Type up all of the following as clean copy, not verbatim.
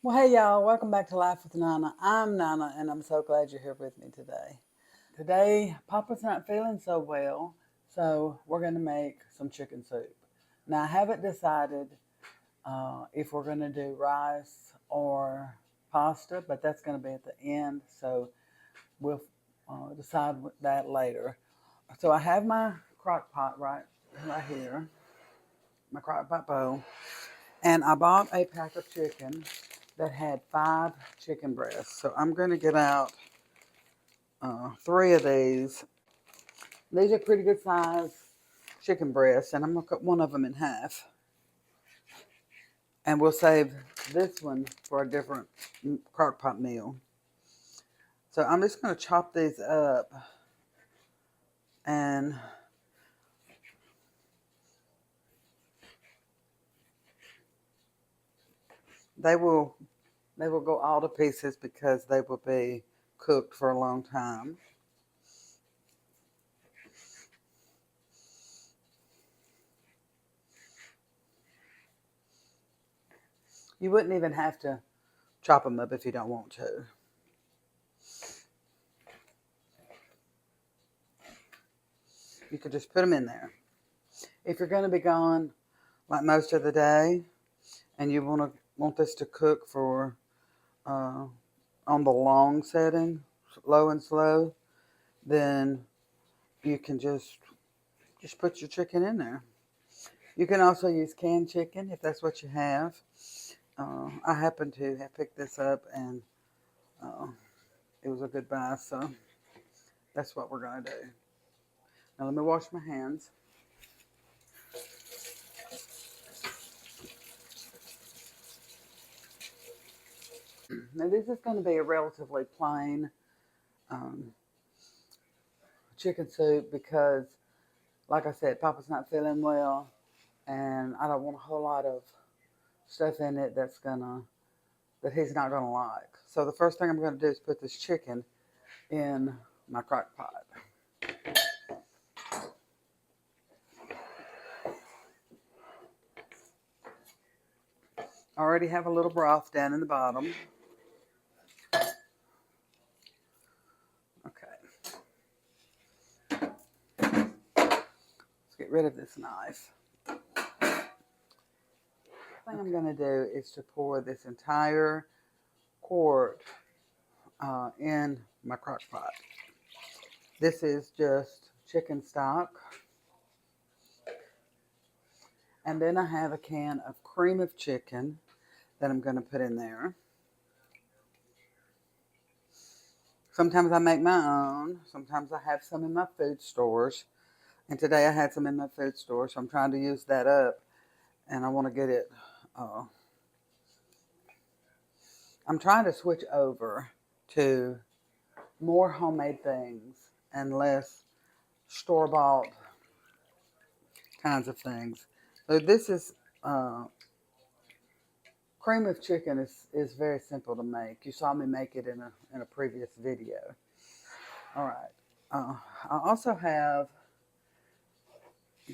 Well, hey y'all, welcome back to Life with Nana. I'm Nana, and I'm so glad you're here with me today. Today, Papa's not feeling so well, so we're going to make some chicken soup. Now, I haven't decided if we're going to do rice or pasta, but that's going to be at the end, so we'll decide that later. So I have my crock pot right here, my crock pot bowl, and I bought a pack of chicken that had 5 chicken breasts. So I'm going to get out 3 of these. These are pretty good size chicken breasts, and I'm going to cut one of them in half. And we'll save this one for a different crock pot meal. So I'm just going to chop these up, and they will go all to pieces because they will be cooked for a long time. You wouldn't even have to chop them up if you don't want to. You could just put them in there. If you're going to be gone like most of the day, and you want this to cook for on the long setting, low and slow, then you can just put your chicken in there. You can also use canned chicken if that's what you have. I happen to have picked this up, and uh, it was a good buy, so that's what we're going to do. Now let me wash my hands. Now this is going to be a relatively plain um, chicken soup because, like I said, Papa's not feeling well, and I don't want a whole lot of stuff in it that he's not gonna like. So the first thing I'm gonna do is put this chicken in my crock pot. I already have a little broth down in the bottom. Okay. Let's get rid of this knife. The thing I'm gonna do is to pour this entire quart in my crock pot. This is just chicken stock. And then I have a can of cream of chicken that I'm going to put in there. Sometimes I make my own. Sometimes I have some in my food stores. And today I had some in my food store, so I'm trying to use that up. And I want to get it. Uh, I'm trying to switch over to more homemade things and less store-bought kinds of things. So this is cream of chicken is very simple to make. You saw me make it in a previous video. All right. I also have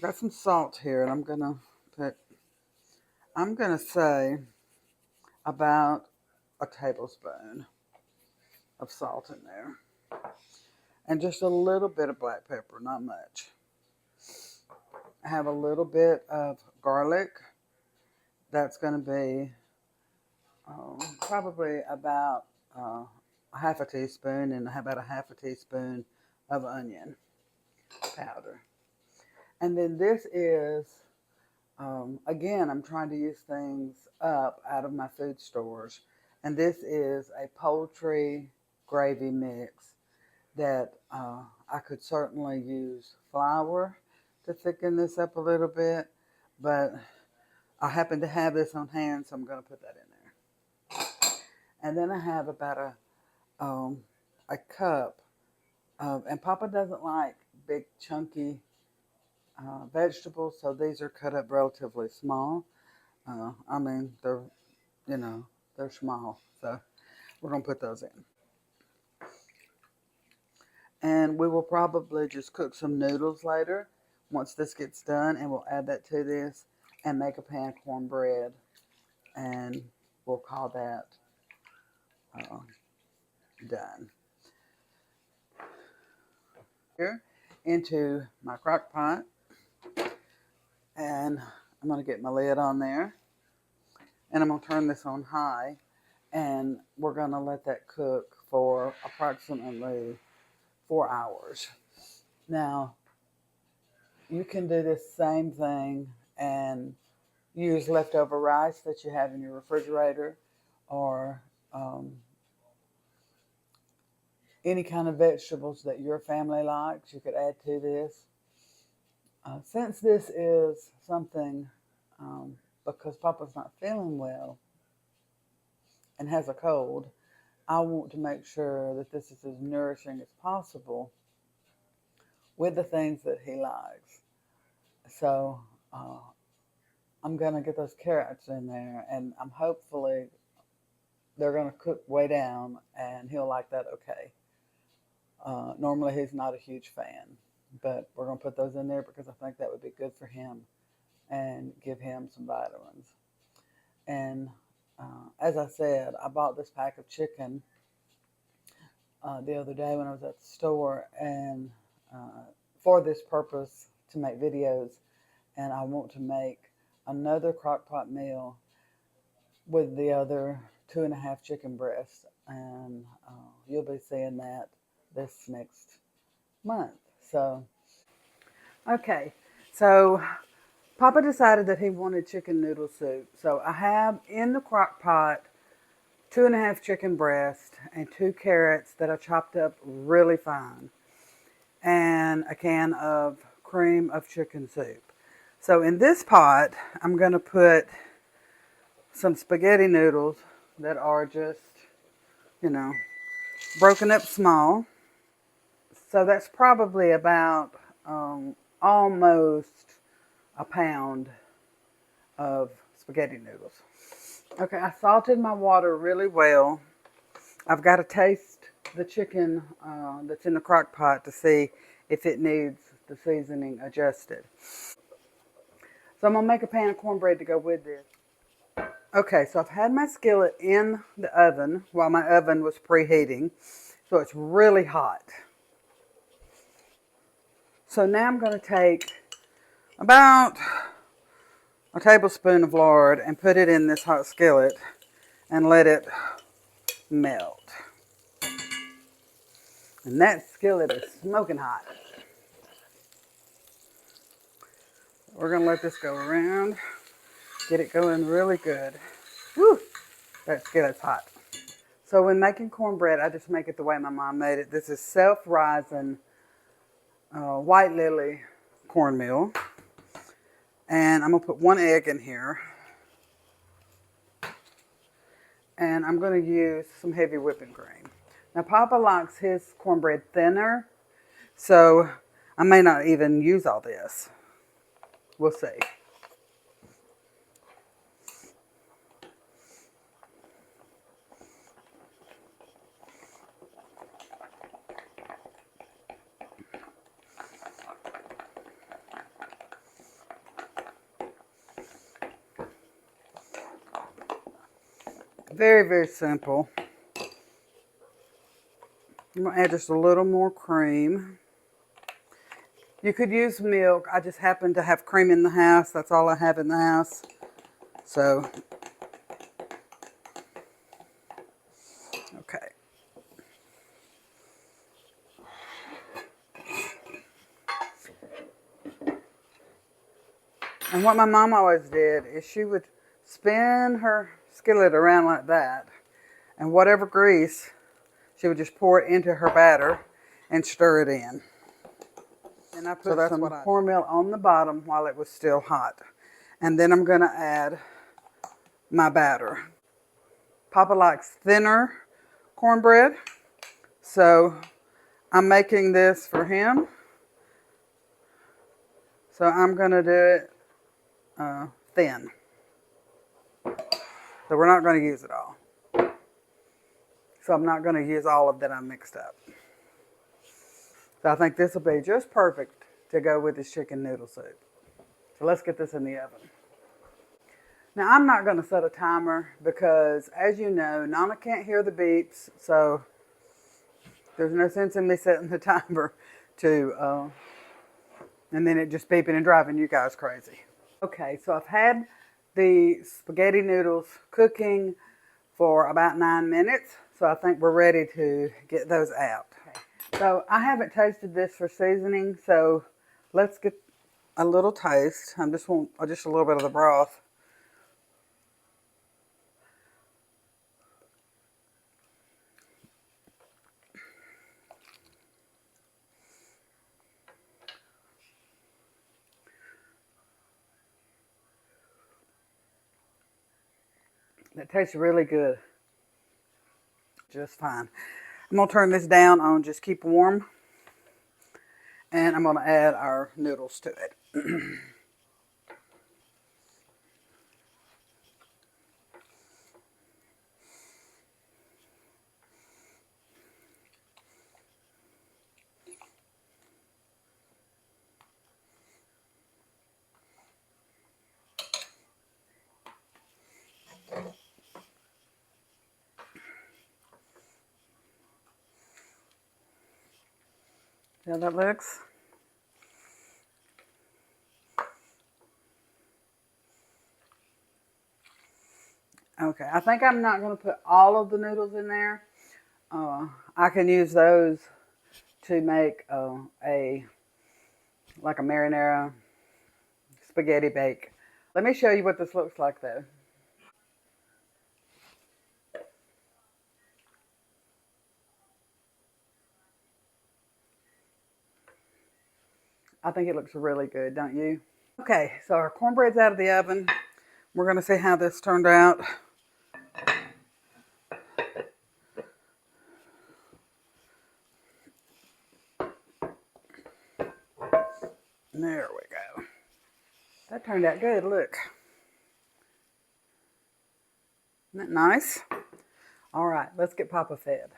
got some salt here, and I'm gonna say about a tablespoon of salt in there, and just a little bit of black pepper, not much. I have a little bit of garlic. That's gonna be probably about a half a teaspoon, and about a half a teaspoon of onion powder. And then this is, again, I'm trying to use things up out of my food stores. And this is a poultry gravy mix that I could certainly use flour to thicken this up a little bit. But I happen to have this on hand, so I'm going to put that in there. And then I have about a cup of, and Papa doesn't like big chunky vegetables, so these are cut up relatively small. I mean, you know, they're small, so we're gonna put those in. And we will probably just cook some noodles later once this gets done, and we'll add that to this and make a pan of cornbread and we'll call that done. Here into my crock pot, and I'm going to get my lid on there, and I'm going to turn this on high, and we're going to let that cook for approximately 4 hours. Now, you can do this same thing and use leftover rice that you have in your refrigerator, or any kind of vegetables that your family likes, you could add to this. Since this is something, because Papa's not feeling well and has a cold, I want to make sure that this is as nourishing as possible with the things that he likes. So I'm going to get those carrots in there, and I'm hopefully they're going to cook way down, and he'll like that okay. Normally he's not a huge fan, but we're going to put those in there because I think that would be good for him and give him some vitamins. And as I said, I bought this pack of chicken the other day when I was at the store, and for this purpose, to make videos, and I want to make another crock pot meal with the other 2.5 chicken breasts, and you'll be seeing that this next month. So, okay, so Papa decided that he wanted chicken noodle soup. So I have in the crock pot 2.5 chicken breasts and 2 carrots that I chopped up really fine, and a can of cream of chicken soup. So in this pot, I'm going to put some spaghetti noodles that are just, broken up small. So that's probably about almost a pound of spaghetti noodles. Okay, I salted my water really well. I've got to taste the chicken that's in the crock pot to see if it needs the seasoning adjusted. So I'm going to make a pan of cornbread to go with this. Okay, so I've had my skillet in the oven while my oven was preheating, so it's really hot. So now I'm going to take about a tablespoon of lard and put it in this hot skillet and let it melt. And that skillet is smoking hot. We're going to let this go around, get it going really good. Woo! That skillet's hot. So when making cornbread, I just make it the way my mom made it. This is self-rising white lily cornmeal. And I'm going to put 1 egg in here. And I'm going to use some heavy whipping cream. Now, Papa likes his cornbread thinner, so I may not even use all this. We'll see. Very, very simple. I'm going to add just a little more cream. You could use milk. I just happen to have cream in the house. That's all I have in the house. So, okay. And what my mom always did is she would spin her skillet around like that, and whatever grease, she would just pour it into her batter and stir it in. And I put some cornmeal on the bottom while it was still hot. And then I'm going to add my batter. Papa likes thinner cornbread, so I'm making this for him. So I'm going to do it thin. So we're not going to use it all. So I'm not going to use all of that I mixed up. So I think this will be just perfect to go with this chicken noodle soup. So let's get this in the oven. Now, I'm not going to set a timer because, as you know, Nana can't hear the beeps, so there's no sense in me setting the timer to, and then it just beeping and driving you guys crazy. Okay, so I've had the spaghetti noodles cooking for about 9 minutes, so I think we're ready to get those out. Okay. So I haven't tasted this for seasoning, so let's get a little taste. I just want just a little bit of the broth. That tastes really good. Just fine. I'm going to turn this down on just keep warm. And I'm going to add our noodles to it. See how that looks? Okay, I think I'm not going to put all of the noodles in there. I can use those to make like a marinara spaghetti bake. Let me show you what this looks like though. I think it looks really good, don't you? Okay, so our cornbread's out of the oven. We're going to see how this turned out. There we go. That turned out good, look. Isn't that nice? All right, let's get Papa fed.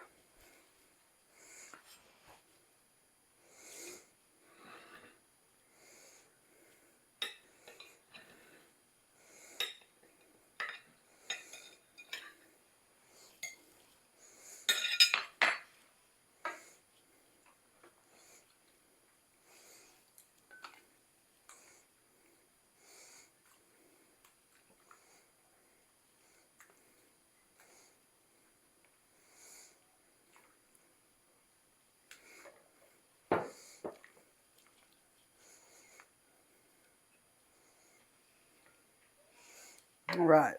All right.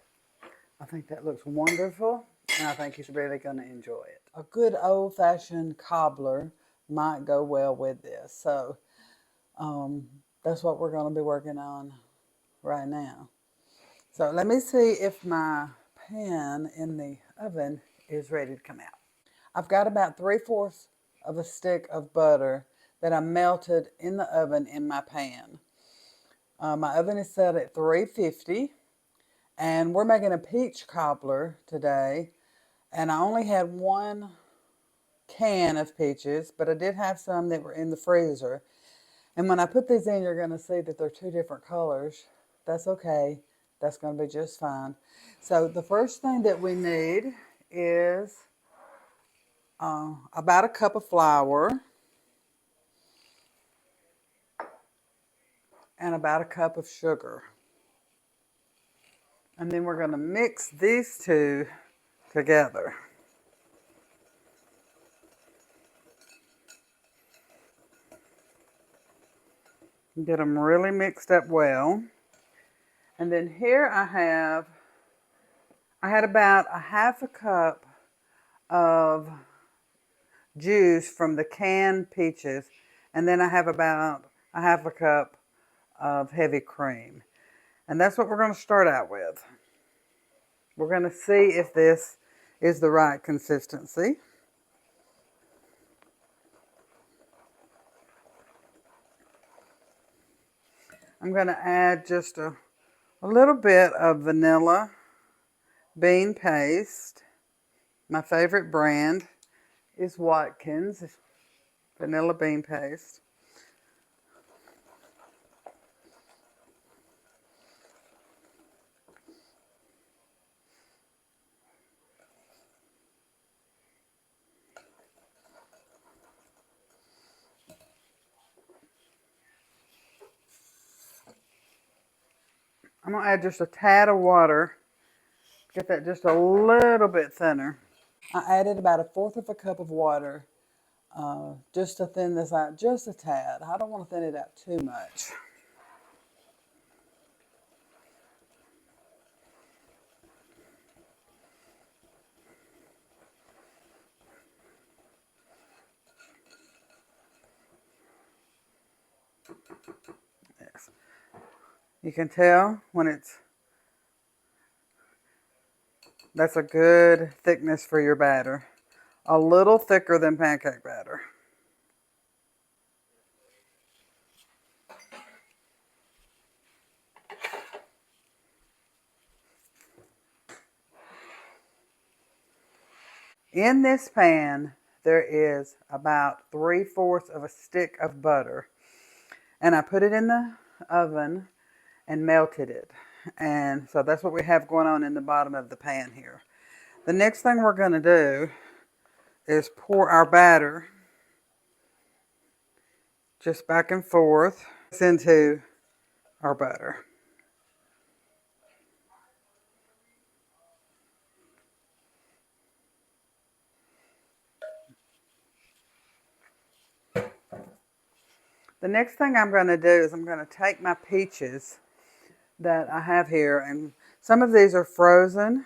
I think that looks wonderful, and I think he's really going to enjoy it. A good old-fashioned cobbler might go well with this. So that's what we're going to be working on right now. So let me see if my pan in the oven is ready to come out. I've got about 3/4 of a stick of butter that I melted in the oven in my pan. My oven is set at 350. And we're making a peach cobbler today. And I only had 1 can of peaches, but I did have some that were in the freezer. And when I put these in, you're going to see that they're 2 different colors. That's okay. That's going to be just fine. So the first thing that we need is about a cup of flour and about a cup of sugar. And then we're going to mix these 2 together. Get them really mixed up well. And then here I had about a 1/2 cup of juice from the canned peaches. And then I have about a 1/2 cup of heavy cream. And that's what we're going to start out with. We're going to see if this is the right consistency. I'm going to add just a little bit of vanilla bean paste. My favorite brand is Watkins vanilla bean paste. I'm going to add just a tad of water. Get that just a little bit thinner. I added about 1/4 cup of water just to thin this out just a tad. I don't want to thin it out too much. Yes. You can tell when that's a good thickness for your batter. A little thicker than pancake batter. In this pan, there is about 3/4 of a stick of butter. And I put it in the oven and melted it. And so that's what we have going on in the bottom of the pan here. The next thing we're going to do is pour our batter just back and forth into our butter. The next thing I'm going to do is I'm going to take my peaches that I have here, and some of these are frozen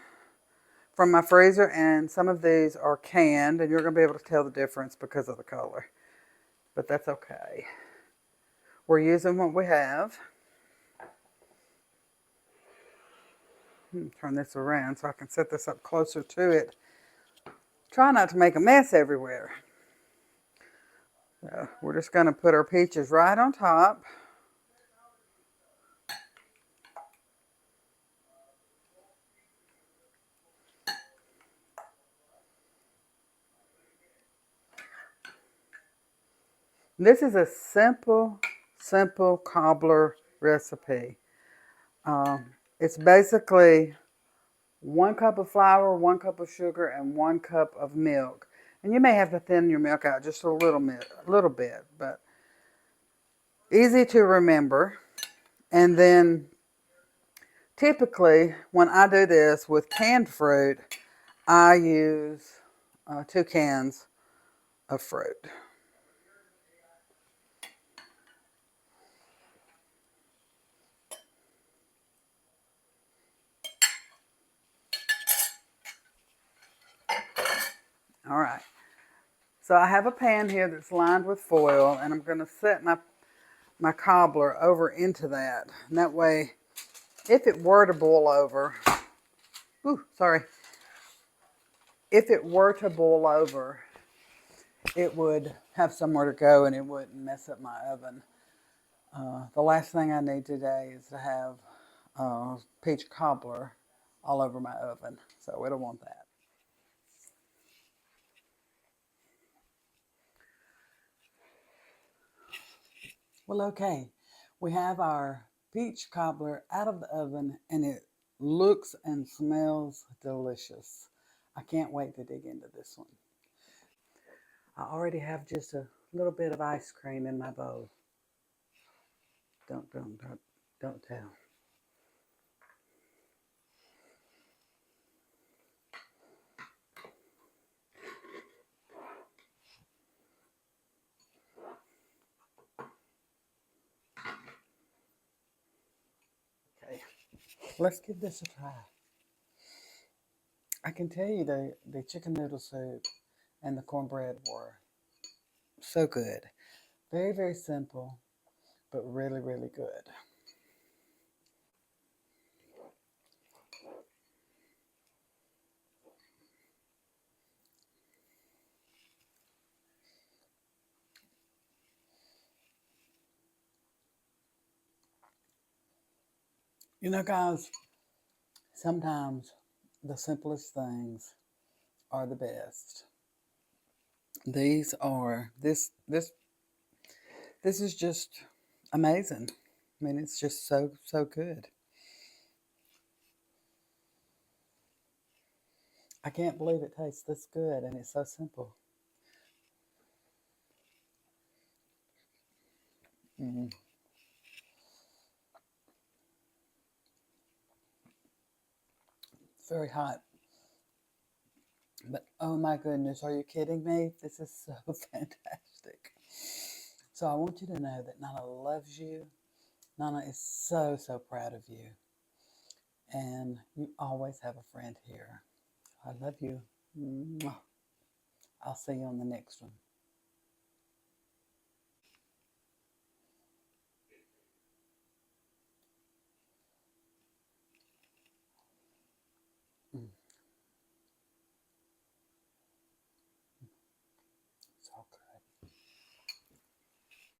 from my freezer and some of these are canned, and you're going to be able to tell the difference because of the color, but that's okay. We're using what we have. Turn this around so I can set this up closer to it. Try not to make a mess everywhere. So we're just going to put our peaches right on top. This is a simple cobbler recipe. It's basically 1 cup of flour, 1 cup of sugar, and 1 cup of milk. And you may have to thin your milk out just a little bit, but easy to remember. And then typically when I do this with canned fruit, I use 2 cans of fruit. All right. So I have a pan here that's lined with foil, and I'm going to set my cobbler over into that. And that way, if it were to boil over, if it were to boil over, it would have somewhere to go and it wouldn't mess up my oven. The last thing I need today is to have peach cobbler all over my oven. So we don't want that. Well, okay. We have our peach cobbler out of the oven and it looks and smells delicious. I can't wait to dig into this one. I already have just a little bit of ice cream in my bowl. Don't tell. Okay, let's give this a try. I can tell you the chicken noodle soup and the cornbread were so good. Very, very simple, but really, really good. You know, guys, sometimes the simplest things are the best. These are this is just amazing. I mean, it's just so good. I can't believe it tastes this good and it's so simple. Mm. very hot. But oh my goodness, are you kidding me? This is so fantastic. So I want you to know that Nana loves you. Nana is so, so proud of you. And you always have a friend here. I love you. Mwah. I'll see you on the next one.